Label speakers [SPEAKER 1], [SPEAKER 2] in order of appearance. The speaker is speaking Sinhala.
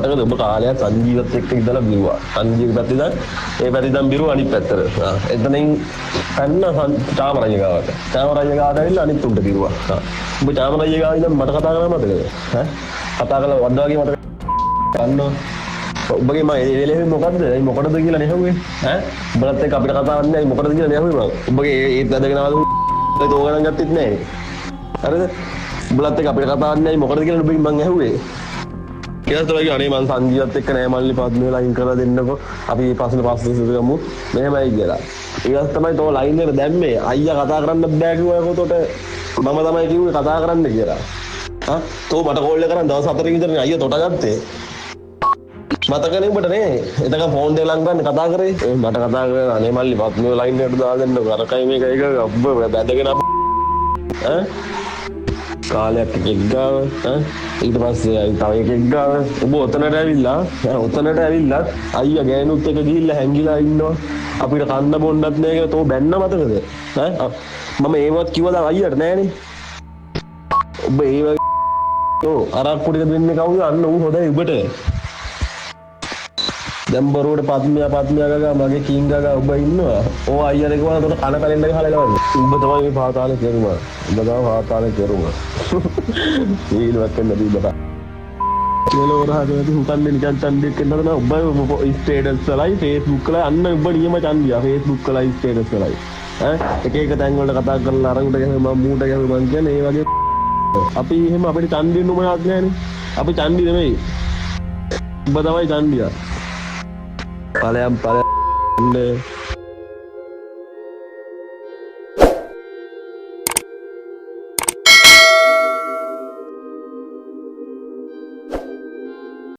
[SPEAKER 1] මතකද ඔබ කාලයක් සංජීවත් එක්ක ඉඳලා බිරුවා. සංජීව පැත්තේ ඉඳන් ඒ පැත්තේ ඉඳන් බිරුවා අනිත් පැත්තට. එතනින් පැන්න චාමරය ගාවට. චාමරය ගාවට ඇවිල්ලා අනිත් උන්ට බිරුවා. ඔබ චාමරය ගාව ඉඳන් මට කතා කරා මතකද? කතා කරලා වඩා වගේ මතක ගන්නවා. ඔබගේ මම ඒ වෙලේ මොකද්ද? ඒ මොකටද කියලා නෙහුවේ. උඹලත් එක්ක අපිට කතා කරන්නේ මොකටද කියලා නෙහුවේ මම. ඔබගේ ඒත් වැදගෙන ආවද? ඒක ඕගණන් ගත්තෙත් නැහැ. හරිද? උඹලත් එක්ක අපිට කතා කරන්නේ මොකටද කියලා ඔබගෙන් මං ඇහුවේ. ඊට පස්සේ අනේ මං සංජීවත් එක්ක නෑ මල්ලි පද්මේ ලයින් කරලා දෙන්නකෝ. අපි පස්සේ ගමු. මෙහෙමයි කියලා. ඊට තමයි තෝ ලයින් එකට දැම්මේ. අයියා කතා කරන්න බෑ කිව්වා ඒකට මම තමයි කිව්වේ කතා කරන්න කියලා. තෝ මට කෝල් එක කරන් දවස් 4 විතරනේ අයියා තොට ගත්තේ. මතකනේ උඹට නේ. එතක ෆෝන් දෙක ලං ගන්න කතා කරේ. මට කතා කරේ අනේ මල්ලි පද්මේ ලයින් එකට දාලා දෙන්නකෝ. අරකයි මේක එක ඔබ බැදගෙන කාලයක් එකෙක් ගාව ඊට පස්සේ තව එකෙක් ගාව ඔබ ඔතනට ඇවිල්ලා අයියා ගෑනුත් එක ගිහිල්ලා හැංගිලා ඉන්නවා අපිට කන්න බොන්නත් නෑ කියලා තෝ බැන්න මතකද මම ඒවත් කිව්වද අයියට නෑනේ ඔබ ඒ වගේ අරක්කු ටික දෙන්නේ කවුද අන්න ඌ හොඳයි උඹට දැන් බරුවට පද්මියා ගගා මගේ කිං ගගා ඔබ ඉන්නවා ඕ අයියා දෙකම උඩට කන කැලෙන්ඩ ගහලා එලවන්නේ උඹ තමයි මේ පාතාලේ කෙරුවා උඹ තමයි පාතාලේ කෙරුවා ඊළඟට කන්න බීබා කියලා වරහදේ හුතන්නේ නිකන් ඡන්දයක් එන්නද ඔබ ස්ටේටස් වලයි Facebook වල අන්න ඔබ නියම ඡන්දියා Facebook වලයි ස්ටේටස් වලයි එක එක තැන් වලට කතා කරලා අරන් උඩ ගහම මූට ගහම මං කියන්නේ ඒ වගේ අපි එහෙම අපිට ඡන්දින්න උමනාවක් නෑනේ අපි ඡන්දි නෙමෙයි ඔබ තමයි ඡන්දියා ඵලයන්